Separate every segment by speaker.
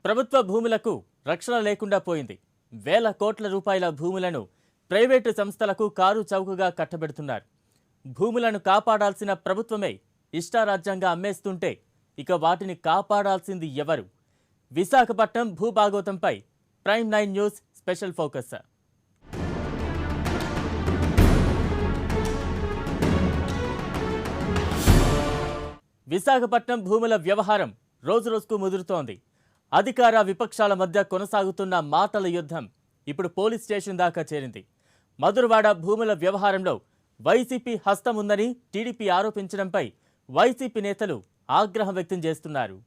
Speaker 1: ప్రభుత్వ భూములకు రక్షణ లేకుండా పోయింది. వేల కోట్ల రూపాయల భూములను ప్రైవేటు సంస్థలకు కారు చౌకగా కట్టబెడుతున్నారు. భూములను కాపాడాల్సిన ప్రభుత్వమే ఇష్టారాజ్యంగా అమ్మేస్తుంటే ఇక వాటిని కాపాడాల్సింది ఎవరు? విశాఖపట్నం భూభాగోతంపై prime 9 news special focus. Visakhapatnam భూముల వ్యవహారం రోజురోజుకు ముదురుతోంది. అధికార విపక్షాల మధ్య కొనసాగుతున్న మాటల యుద్ధం ఇప్పుడు పోలీస్ స్టేషన్ దాకా చేరింది. మధురవాడ భూముల వ్యవహారంలో వైసీపీ హస్తం ఉందని టీడీపీ ఆరోపించడంపై వైసీపీ నేతలు ఆగ్రహం వ్యక్తం చేస్తున్నారు.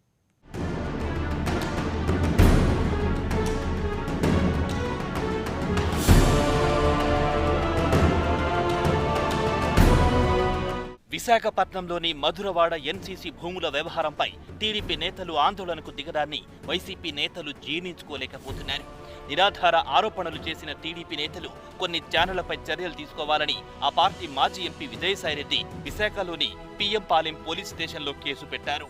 Speaker 2: విశాఖపట్నంలోని మధురవాడ ఎన్సీసీ భూముల వ్యవహారంపై టీడీపీ నేతలు ఆందోళనకు దిగడాన్ని వైసీపీ నేతలు జీర్ణించుకోలేకపోతున్నారు. నిరాధార ఆరోపణలు చేసిన టీడీపీ నేతలు కొన్ని ఛానళ్లపై చర్యలు తీసుకోవాలని ఆ పార్టీ మాజీ ఎంపీ విజయసాయిరెడ్డి విశాఖలోని పీఎం పాలెం పోలీస్ స్టేషన్లో కేసు పెట్టారు.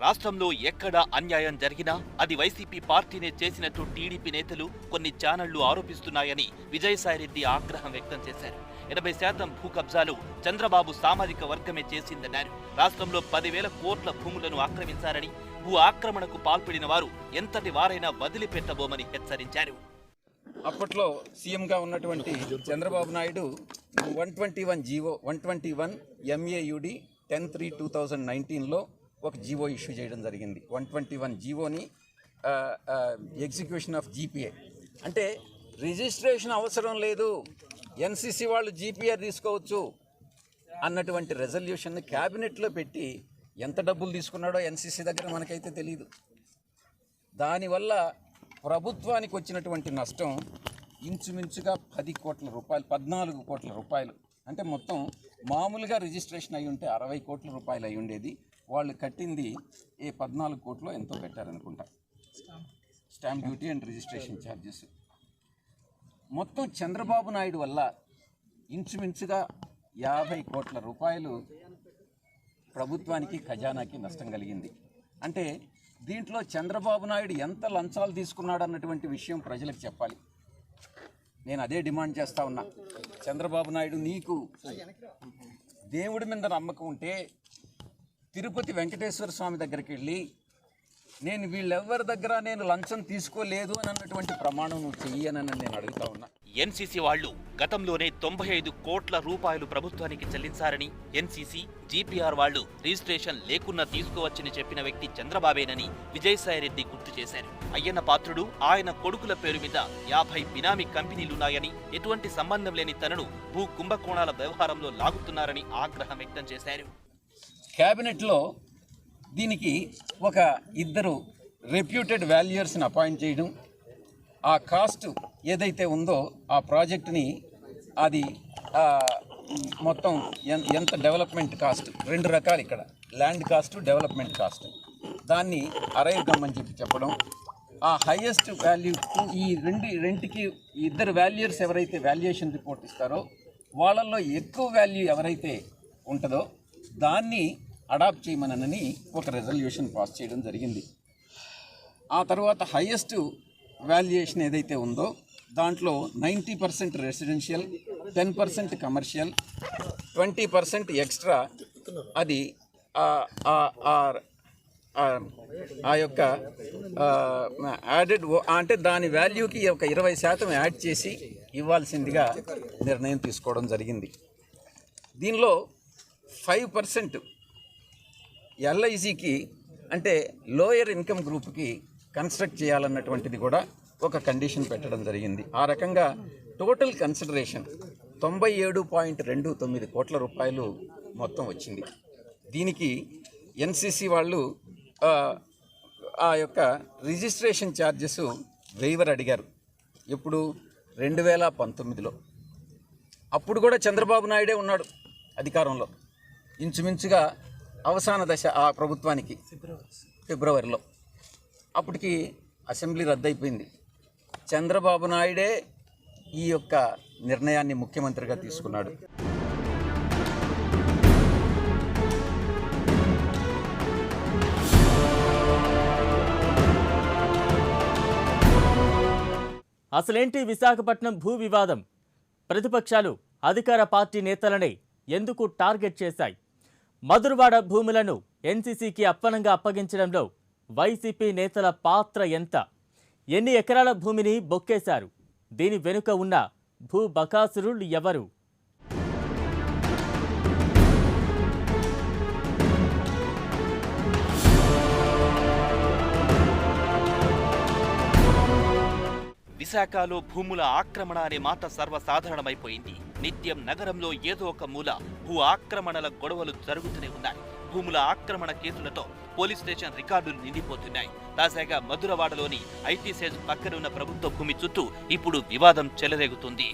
Speaker 2: రాష్ట్రంలో ఎక్కడ అన్యాయం జరిగినా అది వైసీపీ పార్టీనే చేసినట్టు టీడీపీ నేతలు కొన్ని ఛానళ్లు ఆరోపిస్తున్నాయని విజయసాయిరెడ్డి ఆగ్రహం వ్యక్తం చేశారు. 80% భూ కబ్జాలు చంద్రబాబు సామాజిక వర్గమే చేసిందన్నారు. రాష్ట్రంలో 10,000 కోట్ల భూములను ఆక్రమించారని, భూ ఆక్రమణకు పాల్పడిన వారు ఎంతటి వారైనా వదిలిపెట్టబోమని హెచ్చరించారు.
Speaker 3: అప్పట్లో సీఎంగా ఉన్నటువంటి చంద్రబాబు నాయుడు 121 జీవో 121 MAUD 10/3/2019లో ఒక జీవో ఇష్యూ చేయడం జరిగింది. 121 జీవోని ఎగ్జిక్యూషన్ ఆఫ్ జీపీఏ అంటే రిజిస్ట్రేషన్ అవసరం లేదు, ఎన్సీసీ వాళ్ళు జీపీఆర్ తీసుకోవచ్చు అన్నటువంటి రెజల్యూషన్ని క్యాబినెట్లో పెట్టి ఎంత డబ్బులు తీసుకున్నాడో ఎన్సీసీ దగ్గర మనకైతే తెలియదు. దానివల్ల ప్రభుత్వానికి వచ్చినటువంటి నష్టం ఇంచుమించుగా 10 కోట్ల రూపాయలు, 14 కోట్ల రూపాయలు. అంటే మొత్తం మామూలుగా రిజిస్ట్రేషన్ అయి ఉంటే 60 కోట్ల రూపాయలు అయి ఉండేది. వాళ్ళు కట్టింది 14 కోట్లు ఎంతో కట్టారనుకుంటా, stamp duty and registration charges. మొత్తం చంద్రబాబు నాయుడు వల్ల ఇంచుమించుగా 50 కోట్ల రూపాయలు ప్రభుత్వానికి, ఖజానాకి నష్టం కలిగింది. అంటే దీంట్లో చంద్రబాబు నాయుడు ఎంత లంచాలు తీసుకున్నాడు అన్నటువంటి విషయం ప్రజలకు చెప్పాలి. నేను అదే డిమాండ్ చేస్తా ఉన్నా. చంద్రబాబు నాయుడు, నీకు దేవుడి మీద నమ్మకం ఉంటే తిరుపతి వెంకటేశ్వర స్వామి దగ్గరికి వెళ్ళి నేను వీళ్ళెవ్వరి దగ్గర నేను లంచం తీసుకోలేదు అని అన్నటువంటి ప్రమాణం నువ్వు చెయ్యనని నేను అడుగుతా ఉన్నా.
Speaker 2: ఎన్సీసీ వాళ్లు గతంలోనే 95 కోట్ల రూపాయలు ప్రభుత్వానికి చెల్లించారని, ఎన్సీసీ, జీపీఆర్ వాళ్లు రిజిస్ట్రేషన్ లేకున్నా తీసుకోవచ్చని చెప్పిన వ్యక్తి చంద్రబాబేనని విజయసాయిరెడ్డి గుర్తు చేశారు. అయ్యన్న పాత్రుడు, ఆయన కొడుకుల పేరు మీద 50 బినామీ కంపెనీలున్నాయని, ఎటువంటి సంబంధం లేని తనను భూ కుంభకోణాల వ్యవహారంలో లాగుతున్నారని ఆగ్రహం వ్యక్తం చేశారు.
Speaker 3: క్యాబినెట్లో దీనికి ఒక 2 రెప్యూటెడ్ వాల్యూయర్స్ని అపాయింట్ చేయడం, ఆ కాస్ట్ ఏదైతే ఉందో ఆ ప్రాజెక్ట్ని, అది మొత్తం ఎంత డెవలప్మెంట్ కాస్ట్, 2 రకాలు ఇక్కడ, ల్యాండ్ కాస్ట్, డెవలప్మెంట్ కాస్ట్, దాన్ని అరైగమ్మని చెప్పడం. ఆ హైయెస్ట్ వాల్యూకు ఈ రెండుకి 2 వాల్యూయర్స్ ఎవరైతే వాల్యుయేషన్ రిపోర్ట్ ఇస్తారో వాళ్ళల్లో ఎక్కువ వాల్యూ ఎవరైతే ఉంటుందో దాన్ని అడాప్ట్ చేయమనని ఒక రెజల్యూషన్ పాస్ చేయడం జరిగింది. ఆ తర్వాత హైయెస్ట్ వాల్యుయేషన్ ఏదైతే ఉందో దాంట్లో 90% రెసిడెన్షియల్, 10% కమర్షియల్, 20% ఎక్స్ట్రా, అది ఆ యొక్క యాడెడ్, అంటే దాని వాల్యూకి ఒక 20% యాడ్ చేసి ఇవ్వాల్సిందిగా నిర్ణయం తీసుకోవడం జరిగింది. దీనిలో 5% ఎల్ఐసికి, అంటే లోయర్ ఇన్కమ్ గ్రూప్కి కన్స్ట్రక్ట్ చేయాలన్నటువంటిది కూడా ఒక కండిషన్ పెట్టడం జరిగింది. ఆ రకంగా టోటల్ కన్సిడరేషన్ 97.29 కోట్ల రూపాయలు మొత్తం వచ్చింది. దీనికి ఎన్సీసీ వాళ్ళు ఆ యొక్క రిజిస్ట్రేషన్ ఛార్జెస్ వెయివర్ అడిగారు. ఇప్పుడు 2019లో, అప్పుడు కూడా చంద్రబాబు నాయుడే ఉన్నాడు అధికారంలో. ఇంచుమించుగా అవసాన దశ ఆ ప్రభుత్వానికి ఫిబ్రవరిలో. అప్పటికి అసెంబ్లీ రద్దయిపోయింది. చంద్రబాబు నాయుడే ఈ యొక్క నిర్ణయాన్ని ముఖ్యమంత్రిగా తీసుకున్నాడు.
Speaker 1: అసలేంటి విశాఖపట్నం భూ వివాదం? ప్రతిపక్షాలు అధికార పార్టీ నేతలనే ఎందుకు టార్గెట్ చేశాయి? మధురవాడ భూములను ఎన్సీసీకి అప్పనంగా అప్పగించడంలో వైసీపీ నేతల పాత్ర ఎంత? ఎన్ని ఎకరాల భూమిని బొక్కేశారు? దీని వెనుక ఉన్న భూ బకాసురులు ఎవరు?
Speaker 2: విశాఖలో భూముల ఆక్రమణ అనే మాట సర్వసాధారణమైపోయింది. నిత్యం నగరంలో ఏదో ఒక మూల భూ ఆక్రమణల గొడవలు జరుగుతూనే ఉన్నాయి. భూముల ఆక్రమణ కేసులతో పోలీస్ స్టేషన్ రికార్డులు నిండిపోతున్నాయి. తాజాగా మధురవాడలోని ఐటీ సెజ్ పక్కనున్న ప్రభుత్వ భూమి చుట్టూ ఇప్పుడు వివాదం చెలరేగుతుంది.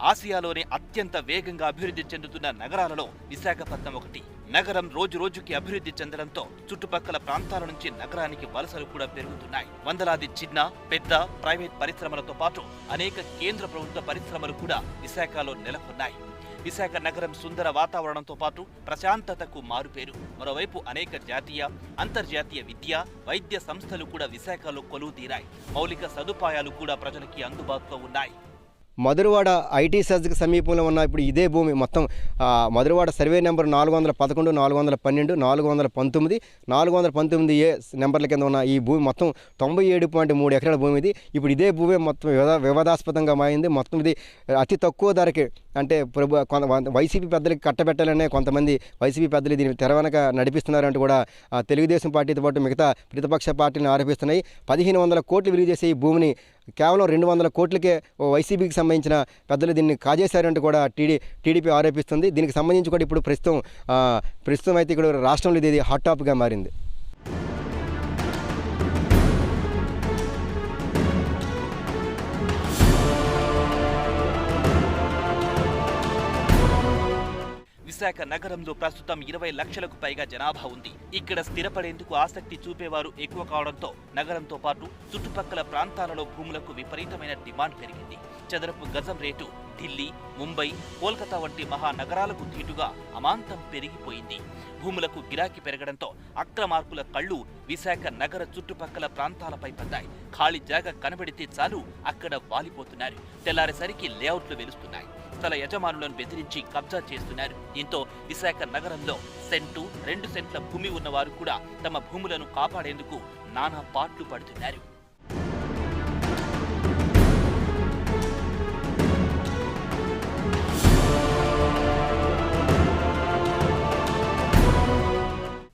Speaker 2: ఆసియాలోనే అత్యంత వేగంగా అభివృద్ధి చెందుతున్న నగరాలలో విశాఖపట్నం ఒకటి. నగరం రోజు రోజుకి అభివృద్ధి చెందడంతో చుట్టుపక్కల ప్రాంతాల నుంచి నగరానికి వలసలు కూడా పెరుగుతున్నాయి. వందలాది చిన్న, పెద్ద ప్రైవేట్ పరిశ్రమలతో పాటు అనేక కేంద్ర ప్రభుత్వ పరిశ్రమలు కూడా విశాఖలో నెలకొన్నాయి. విశాఖ నగరం సుందర వాతావరణంతో పాటు ప్రశాంతతకు మారుపేరు. మరోవైపు అనేక జాతీయ, అంతర్జాతీయ విద్య, వైద్య సంస్థలు కూడా విశాఖలో కొలువు తీరాయి. మౌలిక సదుపాయాలు కూడా ప్రజలకి అందుబాటులో ఉన్నాయి.
Speaker 4: మధురవాడ ఐటీ సెజ్కి సమీపంలో ఉన్న ఇప్పుడు ఇదే భూమి మొత్తం మధురవాడ సర్వే నెంబర్ 411, 412, 419, 419A నెంబర్ల కింద ఉన్న ఈ భూమి మొత్తం 97.3 ఎకరాల భూమి ఇది. ఇప్పుడు ఇదే భూమి మొత్తం వివాదాస్పదంగా మారింది. మొత్తం ఇది అతి తక్కువ ధరకి, అంటే వైసీపీ పెద్దలకి కట్టబెట్టాలనే కొంతమంది వైసీపీ పెద్దలు దీన్ని తెరవనక నడిపిస్తున్నారంటూ కూడా తెలుగుదేశం పార్టీతో పాటు మిగతా ప్రతిపక్ష పార్టీలను ఆరోపిస్తున్నాయి. 1500 కోట్లు విలువ చేసే ఈ భూమిని కేవలం 200 కోట్లకే వైసీపీకి సంబంధించిన పెద్దలు దీన్ని కాజేశారంటూ కూడా టీడీపీ ఆరోపిస్తుంది. దీనికి సంబంధించి కూడా ఇప్పుడు ప్రస్తుతం అయితే ఇక్కడ రాష్ట్రంలో ఇది హాట్ టాపిక్గా మారింది.
Speaker 2: విశాఖ నగరంలో ప్రస్తుతం 20 లక్షలకు పైగా జనాభా ఉంది. ఇక్కడ స్థిరపడేందుకు ఆసక్తి చూపేవారు ఎక్కువ కావడంతో నగరంతో పాటు చుట్టుపక్కల ప్రాంతాలలో భూములకు విపరీతమైన డిమాండ్ పెరిగింది. చదరపు గజం రేటు ఢిల్లీ, ముంబై, కోల్కతా వంటి మహానగరాలకు ధీటుగా అమాంతం పెరిగిపోయింది. భూములకు గిరాకీ పెరగడంతో అక్రమార్కుల కళ్ళు విశాఖ నగర చుట్టుపక్కల ప్రాంతాలపై పడ్డాయి. ఖాళీ జాగా కనబడితే చాలు అక్కడ వాలిపోతున్నారు. తెల్లారేసరికి లేఅవుట్లు వెలుస్తున్నాయి. స్థల యజమానులను బెదిరించి కబ్జా చేస్తున్నారు. దీంతో విశాఖ నగరంలో సెంటు, 2 సెంట్ల భూమి ఉన్నవారు కూడా తమ భూములను కాపాడేందుకు నానా పాట్లు పడుతున్నారు.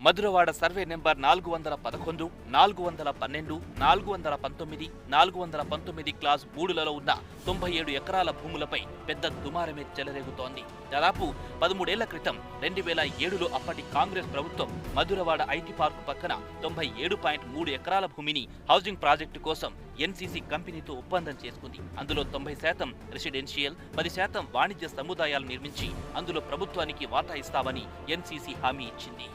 Speaker 2: మధురవాడ సర్వే నెంబర్ 411, 412, 419, 419 క్లాస్ 3లలో ఉన్న 97 ఎకరాల భూములపై పెద్ద దుమారమే చెలరేగుతోంది. దాదాపు 13 ఏళ్ల క్రితం 2007లో అప్పటి కాంగ్రెస్ ప్రభుత్వం మధురవాడ ఐటీ పార్క్ పక్కన 97.3 ఎకరాల భూమిని హౌసింగ్ ప్రాజెక్టు కోసం ఎన్సీసీ కంపెనీతో ఒప్పందం చేసుకుంది. అందులో 90% రెసిడెన్షియల్, 10% వాణిజ్య సముదాయాలు నిర్మించి అందులో ప్రభుత్వానికి వాటా ఇస్తామని ఎన్సీసీ హామీ ఇచ్చింది.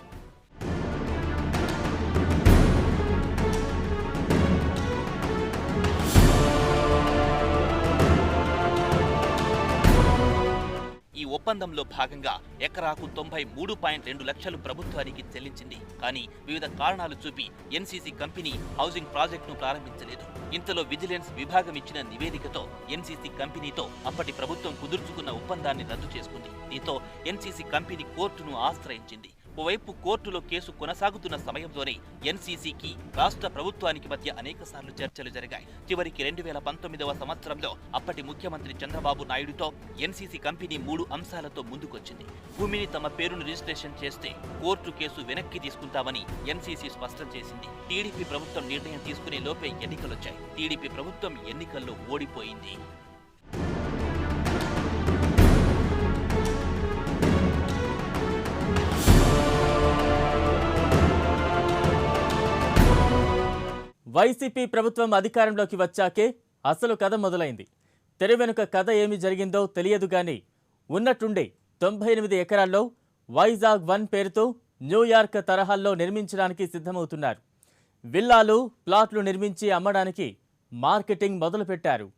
Speaker 2: ఈ ఒప్పందంలో భాగంగా ఎకరాకు 93.2 లక్షలు ప్రభుత్వానికి చెల్లించింది. కానీ వివిధ కారణాలు చూపి ఎన్సీసీ కంపెనీ హౌసింగ్ ప్రాజెక్టును ప్రారంభించలేదు. ఇంతలో విజిలెన్స్ విభాగం ఇచ్చిన నివేదికతో ఎన్సీసీ కంపెనీతో అప్పటి ప్రభుత్వం కుదుర్చుకున్న ఒప్పందాన్ని రద్దు చేసుకుంది. దీంతో ఎన్సీసీ కంపెనీ కోర్టును ఆశ్రయించింది. ఓవైపు కోర్టులో కేసు కొనసాగుతున్న సమయంలోనే ఎన్సీసీకి రాష్ట్ర ప్రభుత్వానికి మధ్య అనేకసార్లు చర్చలు జరిగాయి. చివరికి 2019వ సంవత్సరంలో అప్పటి ముఖ్యమంత్రి చంద్రబాబు నాయుడుతో ఎన్సీసీ కంపెనీ 3 అంశాలతో ముందుకొచ్చింది. భూమిని తమ పేరును రిజిస్ట్రేషన్ చేస్తే కోర్టు కేసు వెనక్కి తీసుకుంటామని ఎన్సీసీ స్పష్టం చేసింది. టీడీపీ ప్రభుత్వం నిర్ణయం తీసుకునే లోపే ఎన్నికలొచ్చాయి. టీడీపీ ప్రభుత్వం ఎన్నికల్లో ఓడిపోయింది.
Speaker 1: వైసీపీ ప్రభుత్వం అధికారంలోకి వచ్చాకే అసలు కథ మొదలైంది. తెర వెనుక కథ ఏమి జరిగిందో తెలియదు గాని ఉన్నట్టుండే 98 ఎకరాల్లో వైజాగ్ 1 పేరుతో న్యూయార్క్ తరహాల్లో నిర్మించడానికి సిద్ధమవుతున్నారు. విల్లాలు, ప్లాట్లు నిర్మించి అమ్మడానికి మార్కెటింగ్ మొదలుపెట్టారు.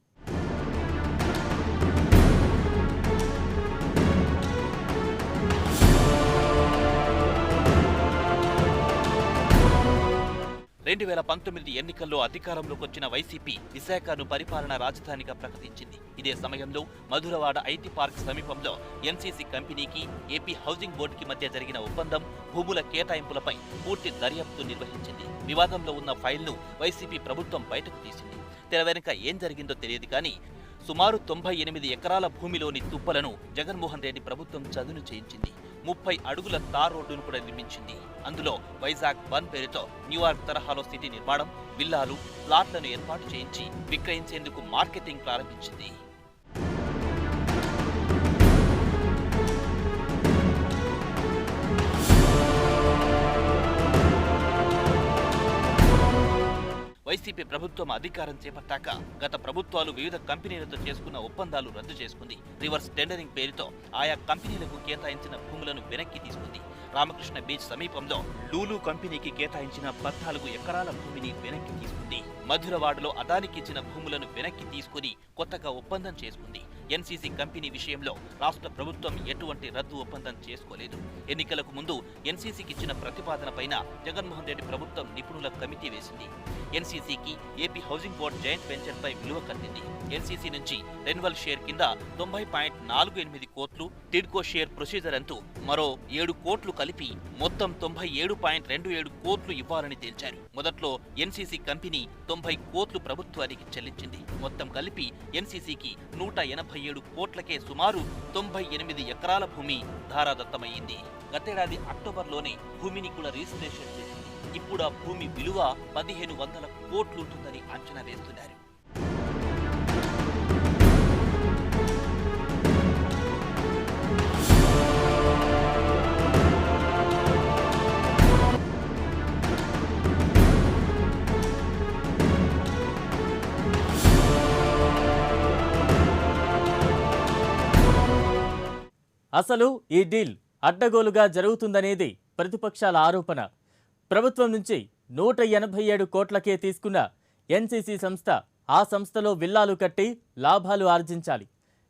Speaker 2: రెండు 2019 ఎన్నికల్లో అధికారంలోకి వచ్చిన వైసీపీ విశాఖను పరిపాలనా రాజధానిగా ప్రకటించింది. ఇదే సమయంలో మధురవాడ ఐటీ పార్క్ సమీపంలో ఎన్సీసీ కంపెనీకి, ఏపీ హౌసింగ్ బోర్డుకి మధ్య జరిగిన ఒప్పందం, భూముల కేటాయింపులపై పూర్తి దర్యాప్తు నిర్వహించింది. వివాదంలో ఉన్న ఫైల్ను వైసీపీ ప్రభుత్వం బయటకు తీసింది. తెర వెనుక ఏం జరిగిందో తెలియదు కానీ సుమారు 98 ఎకరాల భూమిలోని తుప్పలను జగన్మోహన్ రెడ్డి ప్రభుత్వం చదును చేయించింది. 30 అడుగుల తార్ రోడ్డును కూడా నిర్మించింది. అందులో వైజాగ్ 1 పేరుతో న్యూయార్క్ తరహాలో సిటీ నిర్మాణం, విల్లాలు, ప్లాట్లను ఏర్పాటు చేయించి విక్రయించేందుకు మార్కెటింగ్ ప్రారంభించింది. వైసీపీ ప్రభుత్వం అధికారం చేపట్టాక గత ప్రభుత్వాలు వివిధ కంపెనీలతో చేసుకున్న ఒప్పందాలు రద్దు చేసుకుంది. రివర్స్ టెండరింగ్ పేరుతో ఆయా కంపెనీలకు కేటాయించిన భూములను వెనక్కి తీసుకుంది. రామకృష్ణ బీచ్ సమీపంలో లూలు కంపెనీకి కేటాయించిన 14 ఎకరాల భూమిని వెనక్కి తీసుకుంది. మధురవాడలో అదానికి ఇచ్చిన భూములను వెనక్కి తీసుకుని కొత్తగా ఒప్పందం చేసుకుంది. ఎన్సీసీ కంపెనీ విషయంలో రాష్ట్ర ప్రభుత్వం ఎటువంటి రద్దు ఒప్పందం చేసుకోలేదు. ఎన్నికలకు ముందు ఎన్సీసీకి ఇచ్చిన ప్రతిపాదనపైన జగన్మోహన్ రెడ్డి ప్రభుత్వం నిపుణుల కమిటీ వేసింది. ఎన్సీసీకి ఏపీ హౌసింగ్ బోర్డు జాయింట్ వెంచర్పై విలువ కట్టింది. ఎన్సీసీ నుంచి రెన్యువల్ షేర్ కింద 90.48 కోట్లు, టిడ్కో షేర్ ప్రొసీజర్ అంటూ మరో 7 కోట్లు కలిపి మొత్తం 97.27 కోట్లు ఇవ్వాలని తేల్చారు. మొదట్లో ఎన్సీసీ కంపెనీ 90 కోట్లు ప్రభుత్వానికి చెల్లించింది. మొత్తం కలిపి ఎన్సీసీకి 187 కోట్లకే సుమారు 98 ఎకరాల భూమి ధారాదత్తమయ్యింది. గతేడాది అక్టోబర్లోనే భూమిని కూడా రిజిస్ట్రేషన్ చేసింది. ఇప్పుడు ఆ భూమి విలువ 1500 కోట్లు ఉంటుందని అంచనా వేస్తున్నారు.
Speaker 1: అసలు ఈ డీల్ అడ్డగోలుగా జరుగుతుందనేది ప్రతిపక్షాల ఆరోపణ. ప్రభుత్వం నుంచి 187 కోట్లకే తీసుకున్న ఎన్సీసీ సంస్థ ఆ సంస్థలో విల్లాలు కట్టి లాభాలు ఆర్జించాలి.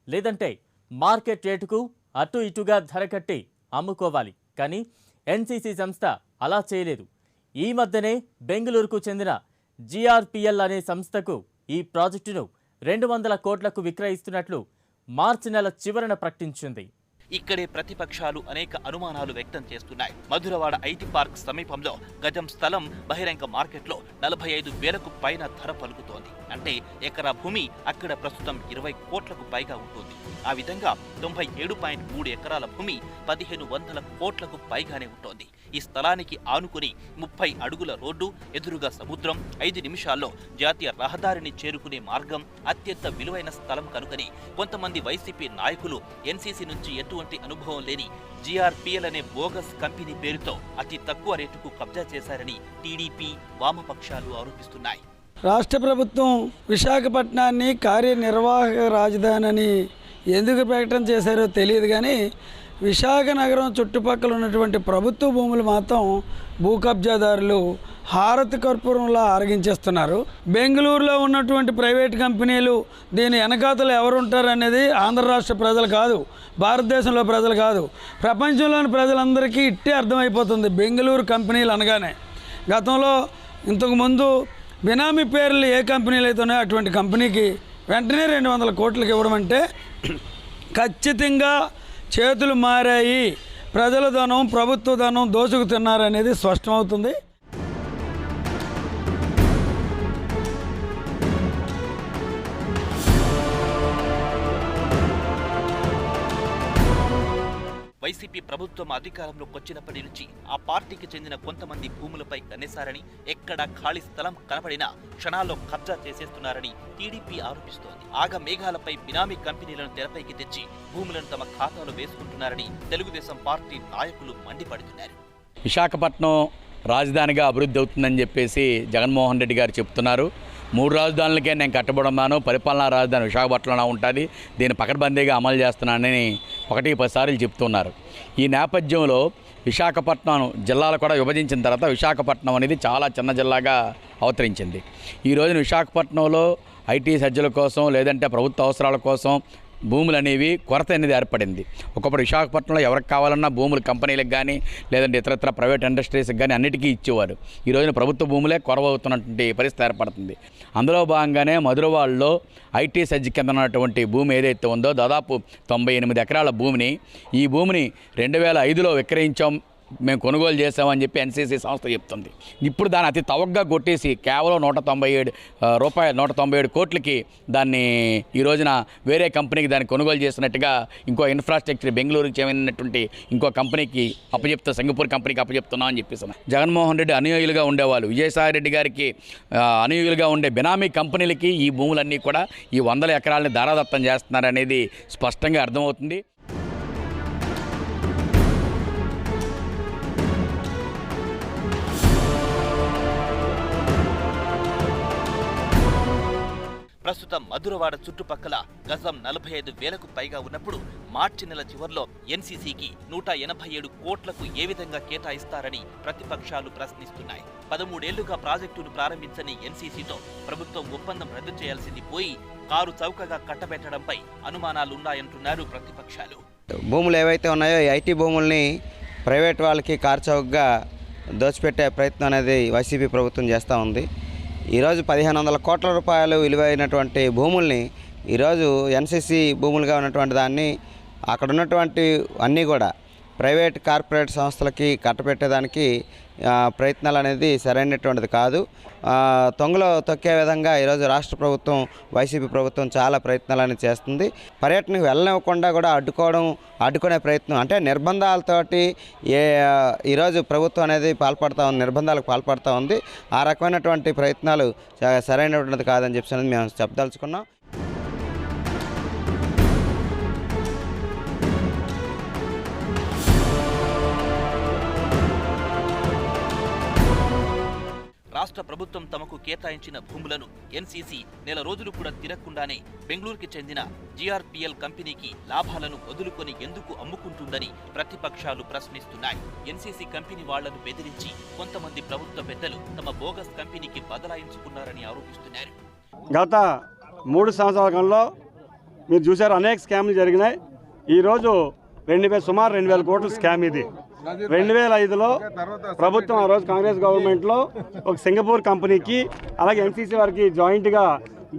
Speaker 1: లేదంటే మార్కెట్ రేటుకు అటు ఇటుగా ధర కట్టి అమ్ముకోవాలి. కానీ ఎన్సీసీ సంస్థ అలా చేయలేదు. ఈ మధ్యనే బెంగళూరుకు చెందిన జీఆర్పీఎల్ అనే సంస్థకు ఈ ప్రాజెక్టును 200 కోట్లకు విక్రయిస్తున్నట్లు మార్చి నెల చివరన ప్రకటించింది.
Speaker 2: ఇక్కడే ప్రతిపక్షాలు అనేక అనుమానాలు వ్యక్తం చేస్తున్నాయి. మధురవాడ ఐటీ పార్క్ సమీపంలో గజం స్థలం బహిరంగ మార్కెట్లో 45,000కు పైన ధర పలుకుతోంది. అంటే ఎకరా భూమి అక్కడ ప్రస్తుతం 20 కోట్లకు పైగా ఉంటుంది. ఆ విధంగా 97.3 ఎకరాల భూమి 1500 కోట్లకు పైగానే ఉంటుంది. ఈ స్థలానికి ఆనుకుని 30 అడుగుల రోడ్డు, ఎదురుగా సముద్రం, 5 నిమిషాల్లో జాతీయ రహదారిని చేరుకునే మార్గం, అత్యంత విలువైన స్థలం కనుకని కొంతమంది వైసీపీ నాయకులు ఎన్సీసీ నుంచి ఎటువంటి అనుభవం లేని జీఆర్పీఎల్ అనే బోగస్ కంపెనీ పేరుతో అతి తక్కువ రేటుకు కబ్జా చేశారని టీడీపీ, వామపక్షాలు ఆరోపిస్తున్నాయి.
Speaker 5: రాష్ట్ర ప్రభుత్వం విశాఖపట్నాన్ని కార్యనిర్వాహక రాజధాని ఎందుకు ప్రకటన చేశారో తెలియదు కానీ విశాఖ నగరం చుట్టుపక్కల ఉన్నటువంటి ప్రభుత్వ భూములు మాత్రం భూ కబ్జాదారులు హారతి కర్పూరంలా ఆరగించేస్తున్నారు. బెంగళూరులో ఉన్నటువంటి ప్రైవేట్ కంపెనీలు దీని వెనకాతలు ఎవరుంటారు అనేది ఆంధ్ర రాష్ట్ర ప్రజలు కాదు, భారతదేశంలో ప్రజలు కాదు, ప్రపంచంలోని ప్రజలందరికీ ఇట్టే అర్థమైపోతుంది బెంగళూరు కంపెనీలు అనగానే. గతంలో ఇంతకుముందు బినామీ పేర్లు ఏ కంపెనీలు అయితే ఉన్నాయో అటువంటి కంపెనీకి వెంటనే 200 కోట్లకి ఇవ్వడం అంటే ఖచ్చితంగా చేతులు మారాయి, ప్రజల ధనం, ప్రభుత్వ ధనం దోచుకుతున్నారనేది స్పష్టమవుతుంది.
Speaker 2: వైసీపీ ప్రభుత్వం అధికారంలోకి వచ్చినప్పటి నుంచి ఆ పార్టీకి చెందిన కొంతమంది భూములపై కన్నేశారని, ఎక్కడ ఖాళీ స్థలం కనపడినా క్షణాల్లో కబ్జా చేసేస్తున్నారని టీడీపీ ఆరోపిస్తోంది. ఆగ మేఘాలపై బినామీ కంపెనీలను తెరపైకి తెచ్చి భూములను తమ ఖాతాలో వేసుకుంటున్నారని తెలుగుదేశం పార్టీ నాయకులు మండిపడుతున్నారు.
Speaker 6: విశాఖపట్నం రాజధానిగా అభివృద్ధి అవుతుందని చెప్పేసి జగన్మోహన్ రెడ్డి గారు చెప్తున్నారు. 3 రాజధానులకే నేను కట్టబడున్నాను, పరిపాలనా రాజధాని విశాఖపట్నంలో ఉంటుంది, దీన్ని పకడ్బందీగా అమలు చేస్తున్నానని ఒకటి 10 సార్లు చెప్తున్నారు. ఈ నేపథ్యంలో విశాఖపట్నం జిల్లాలు కూడా విభజించిన తర్వాత విశాఖపట్నం అనేది చాలా చిన్న జిల్లాగా అవతరించింది. ఈ రోజున విశాఖపట్నంలో ఐటీ సజ్జల కోసం లేదంటే ప్రభుత్వ అవసరాల కోసం భూములు అనేవి కొరత అనేది ఏర్పడింది. ఒకప్పుడు విశాఖపట్నంలో ఎవరికి కావాలన్నా భూములు కంపెనీలకు కానీ లేదంటే ఇతరత్ర ప్రైవేట్ ఇండస్ట్రీస్కి కానీ అన్నిటికీ ఇచ్చేవారు. ఈ రోజున ప్రభుత్వ భూములే కొరవవుతున్నటువంటి పరిస్థితి ఏర్పడుతుంది. అందులో భాగంగానే మధురవాడలో ఐటీ సజ్జ కింద ఉన్నటువంటి భూమి ఏదైతే ఉందో దాదాపు 98 ఎకరాల భూమిని ఈ భూమిని 2005లో విక్రయించాం, మేము కొనుగోలు చేసామని చెప్పి ఎన్సీసీ సంస్థ చెప్తుంది. ఇప్పుడు దాన్ని అతి తవగ్గా కొట్టేసి కేవలం 197 కోట్లకి దాన్ని ఈ రోజున వేరే కంపెనీకి దాన్ని కొనుగోలు చేసినట్టుగా ఇంకో ఇన్ఫ్రాస్ట్రక్చర్ బెంగళూరుకి చెందినటువంటి ఇంకో కంపెనీకి అప్పచెప్తా, సింగపూర్ కంపెనీకి అప్పచెప్తున్నాం అని చెప్పేసి జగన్మోహన్ రెడ్డి అనుయాయులుగా ఉండేవాళ్ళు, విజయసాయి రెడ్డి గారికి అనుయాయులుగా ఉండే బినామీ కంపెనీలకి ఈ భూములన్నీ కూడా ఈ 100 ఎకరాలని దారాదత్తం చేస్తున్నారనేది స్పష్టంగా అర్థమవుతుంది.
Speaker 2: ప్రస్తుతం మధురవాడ చుట్టుపక్కల గజం 45,000కు పైగా ఉన్నప్పుడు మార్చి నెల చివర్లో ఎన్సీసీకి 187 కోట్లకు ఏ విధంగా కేటాయిస్తారని ప్రతిపక్షాలు ప్రశ్నిస్తున్నాయి. 13 ఏళ్లుగా ప్రాజెక్టును ప్రారంభించని ఎన్సీసీతో ప్రభుత్వం ఒప్పందం రద్దు చేయాల్సింది పోయి కారు చౌకగా కట్టబెట్టడంపై అనుమానాలున్నాయంటున్నారు ప్రతిపక్షాలు.
Speaker 7: భూములు ఏవైతే ఉన్నాయో ఈ ఐటీ భూముల్ని ప్రైవేట్ వాళ్ళకి కారు చౌకగా దోచిపెట్టే ప్రయత్నం అనేది వైసీపీ ప్రభుత్వం చేస్తూ ఉంది. ఈరోజు 1500 కోట్ల రూపాయలు విలువైనటువంటి భూముల్ని ఈరోజు ఎన్సీసీ భూములుగా ఉన్నటువంటి దాన్ని అక్కడ ఉన్నటువంటి అన్నీ కూడా ప్రైవేట్ కార్పొరేట్ సంస్థలకి కట్టబెట్టేదానికి ప్రయత్నాలు అనేది సరైనటువంటిది కాదు. తొంగలో తొక్కే విధంగా ఈరోజు రాష్ట్ర ప్రభుత్వం వైసీపీ ప్రభుత్వం చాలా ప్రయత్నాలని చేస్తుంది. పర్యటనకు వెళ్ళనివ్వకుండా కూడా అడ్డుకునే ప్రయత్నం అంటే నిర్బంధాలతోటి ఈరోజు ప్రభుత్వం అనేది నిర్బంధాలకు పాల్పడుతూ ఉంది. ఆ రకమైనటువంటి ప్రయత్నాలు సరైనటువంటిది కాదని చెప్పి మేము చెప్పదలుచుకున్నాం.
Speaker 2: రాష్ట్ర ప్రభుత్వం తమకు కేటాయించిన భూములను ఎన్సీసీ నెల రోజులు కూడా తిరగకుండానే బెంగళూరుకి చెందిన జీఆర్పీఎల్ కంపెనీకి లాభాలను వదులుకొని ఎందుకు అమ్ముకుంటుందని ప్రతిపక్షాలు ప్రశ్నిస్తున్నాయి. ఎన్సీసీ కంపెనీ వాళ్లను బెదిరించి కొంతమంది ప్రభుత్వ పెద్దలు తమ బోగస్ కంపెనీకి బదలాయించుకున్నారని ఆరోపిస్తున్నారు.
Speaker 8: గత 3 సంవత్సరాల కాలంలో మీరు చూశారు అనేక స్కామ్లు జరిగినాయి. ఈరోజు సుమారు 2,000 కోట్ల స్కామ్ ఇది. 2005లో ప్రభుత్వం ఆ రోజు కాంగ్రెస్ గవర్నమెంట్లో ఒక సింగపూర్ కంపెనీకి అలాగే ఎన్సీసీ వారికి జాయింట్గా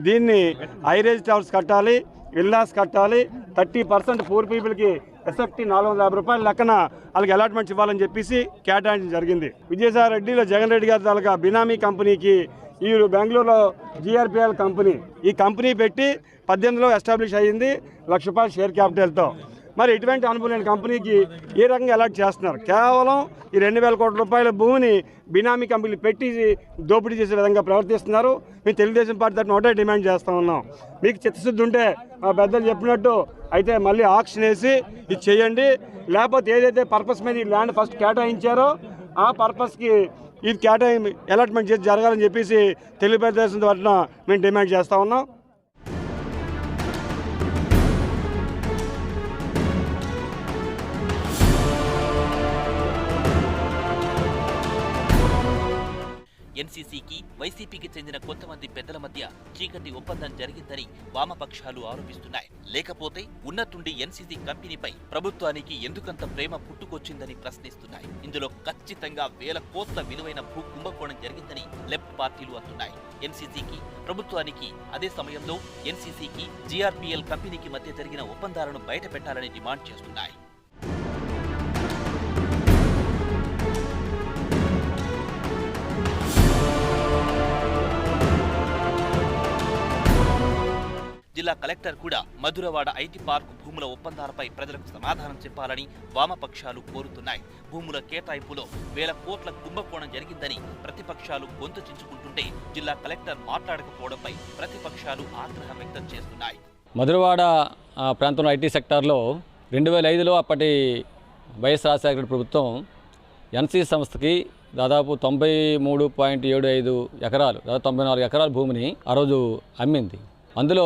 Speaker 8: దీన్ని హైరేజ్ టవర్స్ కట్టాలి, విల్లాస్ కట్టాలి, 30% పూర్ పీపుల్కి ఎస్ఎఫ్టీ 450 రూపాయల లెక్కన వాళ్ళకి అలాట్మెంట్స్ ఇవ్వాలని చెప్పేసి కేటాయించడం జరిగింది. విజయసాయి రెడ్డిలో జగన్ రెడ్డి గారి తాలూకా బినామీ కంపెనీకి ఈ బెంగళూరులో జీఆర్పీఎల్ కంపెనీ ఈ కంపెనీ పెట్టి 18లో ఎస్టాబ్లిష్ అయ్యింది, ₹1,00,000 షేర్ క్యాపిటల్తో. మరి ఇటువంటి అనుభవం లేని కంపెనీకి ఏ రకంగా అలాట్ చేస్తున్నారు? కేవలం ఈ 2,000 కోట్ల రూపాయల భూమిని బినామీ కంపెనీలు పెట్టి దోపిడీ చేసే విధంగా ప్రవర్తిస్తున్నారు. మేము తెలుగుదేశం పార్టీ తరఫున ఒకటే డిమాండ్ చేస్తూ ఉన్నాం, మీకు చిత్తశుద్ధి ఉంటే మా పెద్దలు చెప్పినట్టు అయితే మళ్ళీ ఆక్షన్ వేసి ఇది చేయండి, లేకపోతే ఏదైతే పర్పస్ మీద ఈ ల్యాండ్ ఫస్ట్ కేటాయించారో ఆ పర్పస్కి ఇది అలాట్మెంట్ చేసి జరగాలని చెప్పేసి తెలుగుదేశం తరఫున మేము డిమాండ్ చేస్తూ ఉన్నాం.
Speaker 2: ఎన్సీసీకి వైసీపీకి చెందిన కొంతమంది పెద్దల మధ్య చీకటి ఒప్పందం జరిగిందని వామపక్షాలు ఆరోపిస్తున్నాయి. లేకపోతే ఉన్నట్టుండి ఎన్సీసీ కంపెనీపై ప్రభుత్వానికి ఎందుకంత ప్రేమ పుట్టుకొచ్చిందని ప్రశ్నిస్తున్నాయి. ఇందులో ఖచ్చితంగా 1,000 కోట్ల విలువైన భూ కుంభకోణం జరిగిందని లెఫ్ట్ పార్టీలు అంటున్నాయి. ఎన్సీసీకి ప్రభుత్వానికి అదే సమయంలో ఎన్సీసీకి జీఆర్పీఎల్ కంపెనీకి మధ్య జరిగిన ఒప్పందాలను బయటపెట్టాలని డిమాండ్ చేస్తున్నాయి. జిల్లా కలెక్టర్ కూడా మధురవాడ ఐటీ పార్క్ భూముల ఒప్పందాలపై ప్రజలకు సమాధానం చెప్పాలని వామపక్షాలు కోరుతున్నాయి. భూముల కేటాయింపులో 1,000 కోట్ల కుంభకోణం జరిగిందని ప్రతిపక్షాలు గొంతు చించుకుంటుంటే జిల్లా కలెక్టర్ మాట్లాడకపోవడంపై ప్రతిపక్షాలు ఆగ్రహం వ్యక్తం చేస్తున్నాయి.
Speaker 9: మధురవాడ ప్రాంతంలో ఐటీ సెక్టార్లో 2005లో అప్పటి వైఎస్ రాజశేఖర ప్రభుత్వం ఎన్సీసీ సంస్థకి దాదాపు 93.75 ఎకరాలు, దాదాపు 94 ఎకరాల భూమిని ఆ రోజు అమ్మింది. అందులో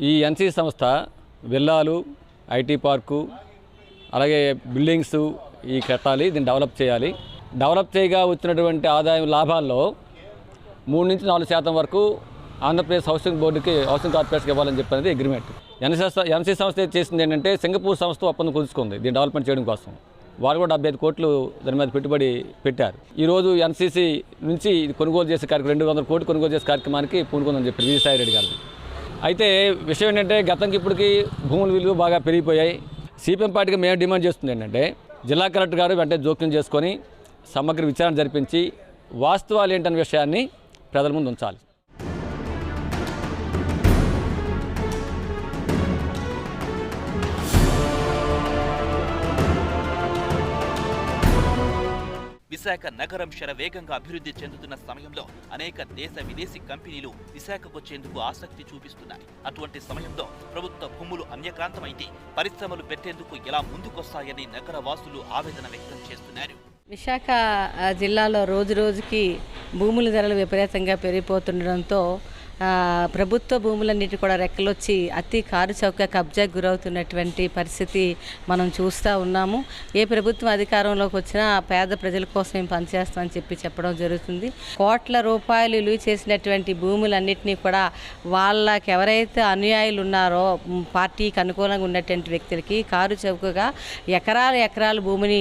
Speaker 9: ఈ ఎన్సీసీ సంస్థ విల్లాలు, ఐటీ పార్కు, అలాగే బిల్డింగ్స్ ఈ కట్టాలి, దీన్ని డెవలప్ చేయాలి. డెవలప్ చేయగా వచ్చినటువంటి ఆదాయం లాభాల్లో 3 నుంచి 4% వరకు ఆంధ్రప్రదేశ్ హౌసింగ్ బోర్డుకి, హౌసింగ్ కార్పొరేషన్కి ఇవ్వాలని చెప్పినది అగ్రిమెంట్. ఎన్సీ సంస్థ చేసింది ఏంటంటే సింగపూర్ సంస్థ ఒప్పందం కుదుర్చుకుంది దీన్ని డెవలప్మెంట్ చేయడం కోసం. వారు కూడా 75 కోట్లు దాని మీద పెట్టుబడి పెట్టారు. ఈరోజు ఎన్సీసీ నుంచి ఇది కొనుగోలు చేసే కార్యక్రమం 200 కోట్లు కొనుగోలు చేసే కార్యక్రమానికి పూనుకుందని చెప్పారు విజయసాయి రెడ్డి గారు. అయితే విషయం ఏంటంటే గతంకి ఇప్పటికి భూముల విలువ బాగా పెరిగిపోయాయి. సిపిఎం పార్టీకి మేము డిమాండ్ చేస్తుంది ఏంటంటే జిల్లా కలెక్టర్ గారు వెంటనే జోక్యం చేసుకొని సమగ్ర విచారణ జరిపించి వాస్తవాలు ఏంటనే విషయాన్ని ప్రజల ముందు ఉంచాలి.
Speaker 2: విశాఖ నగరం శరవేగంగా అభివృద్ధి చెందుతున్న సమయంలో అనేక దేశ విదేశీ కంపెనీలు విశాఖకొచ్చేందుకు ఆసక్తి చూపిస్తున్నాయి. అటువంటి సమయంలో ప్రభుత్వ భూములు అన్యక్రాంతమైతే పరిశ్రమలు పెట్టేందుకు ఎలా ముందుకొస్తాయని నగర వాసులు ఆవేదన వ్యక్తం చేస్తున్నారు.
Speaker 10: విశాఖ జిల్లాలో రోజు రోజుకి భూముల ధరలు విపరీతంగా పెరిగిపోతుండడంతో ప్రభుత్వ భూములన్నిటి కూడా రెక్కలొచ్చి అతి కారు చౌక కబ్జాకు గురవుతున్నటువంటి పరిస్థితి మనం చూస్తూ ఉన్నాము. ఏ ప్రభుత్వం అధికారంలోకి వచ్చినా పేద ప్రజల కోసం మేము పనిచేస్తామని చెప్పడం జరుగుతుంది. కోట్ల రూపాయలు విలువ చేసినటువంటి భూములన్నింటినీ కూడా వాళ్ళకి ఎవరైతే అనుయాయులు ఉన్నారో పార్టీకి అనుకూలంగా ఉన్నటువంటి వ్యక్తులకి కారు చౌకగా ఎకరాల భూమిని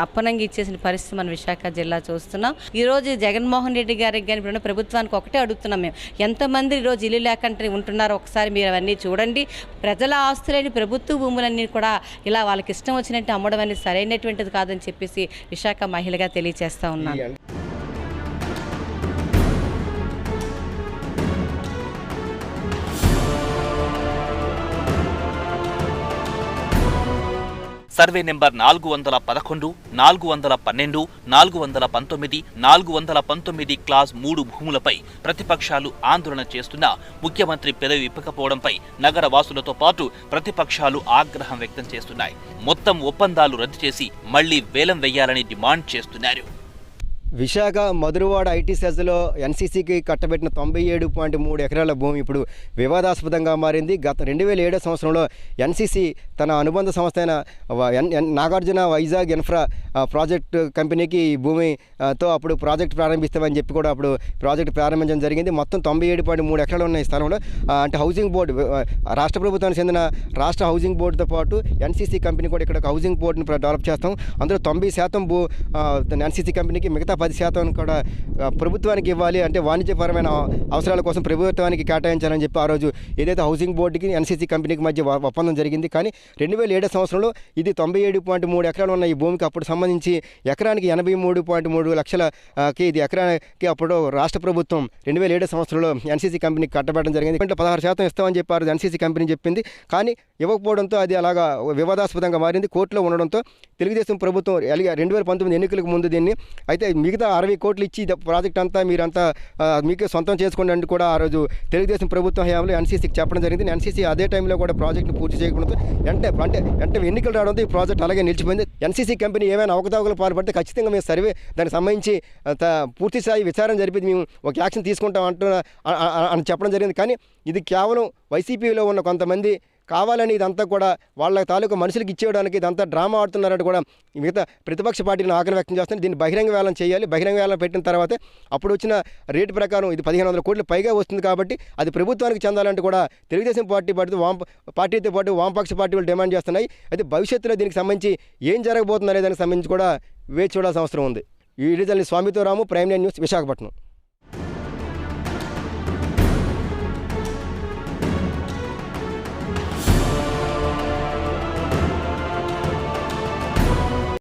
Speaker 10: అప్పనంగా ఇచ్చేసిన పరిస్థితి మన విశాఖ జిల్లా చూస్తున్నాం. ఈరోజు జగన్మోహన్ రెడ్డి గారికి కానీ ప్రభుత్వానికి ఒకటే అడుగుతున్నాం, మేము ఎంతమంది ఈరోజు ఇల్లు లేకుండా ఉంటున్నారో ఒకసారి మీరు అవన్నీ చూడండి. ప్రజల ఆస్తులేని ప్రభుత్వ భూములన్నీ కూడా ఇలా వాళ్ళకి ఇష్టం వచ్చినట్టు అమ్మడం అనేది సరైనటువంటిది కాదని చెప్పేసి విశాఖ మహిళగా తెలియజేస్తా ఉన్నాను.
Speaker 2: సర్వే నెంబర్ 411, 412, 419, 419 క్లాస్ 3 భూములపై ప్రతిపక్షాలు ఆందోళన చేస్తున్నా ముఖ్యమంత్రి పెదవి విప్పకపోవడంపై నగర వాసులతో పాటు ప్రతిపక్షాలు ఆగ్రహం వ్యక్తం చేస్తున్నాయి. మొత్తం ఒప్పందాలు రద్దు చేసి మళ్లీ వేలం వేయాలని డిమాండ్ చేస్తున్నారు.
Speaker 4: విశాఖ మధురవాడ ఐటీ సెజ్లో ఎన్సీసీకి కట్టబెట్టిన 97.3 ఎకరాల భూమి ఇప్పుడు వివాదాస్పదంగా మారింది. గత 2007 సంవత్సరంలో ఎన్సీసీ తన అనుబంధ సంస్థ అయిన నాగార్జున వైజాగ్ ఇన్ఫ్రా ప్రాజెక్ట్ కంపెనీకి ఈ భూమితో అప్పుడు ప్రాజెక్ట్ ప్రారంభిస్తామని చెప్పి కూడా అప్పుడు ప్రాజెక్ట్ ప్రారంభించడం జరిగింది. మొత్తం 97.3 ఎకరాలు ఉన్న ఈ స్థలంలో అంటే హౌసింగ్ బోర్డు, రాష్ట్ర ప్రభుత్వానికి చెందిన రాష్ట్ర హౌసింగ్ బోర్డుతో పాటు ఎన్సీసీ కంపెనీ కూడా ఇక్కడ ఒక హౌసింగ్ బోర్డుని డెవలప్ చేస్తాం. అందులో 90% ఎన్సీసీ కంపెనీకి, మిగతా 10% కూడా ప్రభుత్వానికి ఇవ్వాలి, అంటే వాణిజ్యపరమైన అవసరాల కోసం ప్రభుత్వానికి కేటాయించాలని చెప్పి ఆ రోజు ఏదైతే హౌసింగ్ బోర్డుకి ఎన్సీసీ కంపెనీకి మధ్య ఒప్పందం జరిగింది. కానీ 2007 సంవత్సరంలో ఇది 97.3 ఎకరాలు ఉన్న ఈ భూమికి అప్పుడు సంబంధించి ఎకరానికి 83.3 లక్షలకి ఇది ఎకరానికి అప్పుడు రాష్ట్ర ప్రభుత్వం 2007 సంవత్సరంలో ఎన్సీసీ కంపెనీకి కట్టబెట్టడం జరిగింది. 16% ఇస్తామని చెప్పారు ఎన్సీసీ కంపెనీ చెప్పింది. కానీ ఇవ్వకపోవడంతో అది అలాగా వివాదాస్పదంగా మారింది. కోర్టులో ఉండడంతో తెలుగుదేశం ప్రభుత్వం 2019 ఎన్నికలకు ముందు దీన్ని అయితే మిగతా 60 కోట్లు ఇచ్చి ప్రాజెక్ట్ అంతా మీరంతా మీకే సొంతం చేసుకోండి అని కూడా ఆ రోజు తెలుగుదేశం ప్రభుత్వం హయాంలో ఎన్సీసీకి చెప్పడం జరిగింది. ఎన్సీసీ అదే టైంలో కూడా ప్రాజెక్ట్ని పూర్తి చేయకపోవడంతో అంటే ఎన్నికలు రావడంతో ఈ ప్రాజెక్ట్ అలాగే నిలిచిపోయింది. ఎన్సీసీ కంపెనీ ఏమైనా అవకతవకలు పాల్పడితే ఖచ్చితంగా మేము సర్వే దానికి సంబంధించి పూర్తి స్థాయి విచారణ జరిపి మేము ఒక యాక్షన్ తీసుకుంటాం అని చెప్పడం జరిగింది. కానీ ఇది కేవలం వైసీపీలో ఉన్న కొంతమంది కావాలని ఇదంతా కూడా వాళ్ళ తాలూకు మనుషులకు ఇచ్చేయడానికి ఇదంతా డ్రామా ఆడుతున్నారంటే కూడా మిగతా ప్రతిపక్ష పార్టీలను ఆగ్రహం వ్యక్తం చేస్తున్నారు. దీన్ని బహిరంగ వేలం చేయాలి. బహిరంగ వేలం పెట్టిన తర్వాతే అప్పుడు వచ్చిన రేటు ప్రకారం ఇది 1500 కోట్లు పైగా వస్తుంది కాబట్టి అది ప్రభుత్వానికి చెందాలంటే కూడా తెలుగుదేశం పార్టీతో పాటు వామపక్ష పార్టీలు డిమాండ్ చేస్తున్నాయి. అయితే భవిష్యత్తులో దీనికి సంబంధించి ఏం జరగబోతుంది అనే దానికి సంబంధించి కూడా వేచి చూడాల్సిన అవసరం ఉంది. ఈ రీజన్ స్వామితో రాము, ప్రైమ్ లైన్ న్యూస్, విశాఖపట్నం.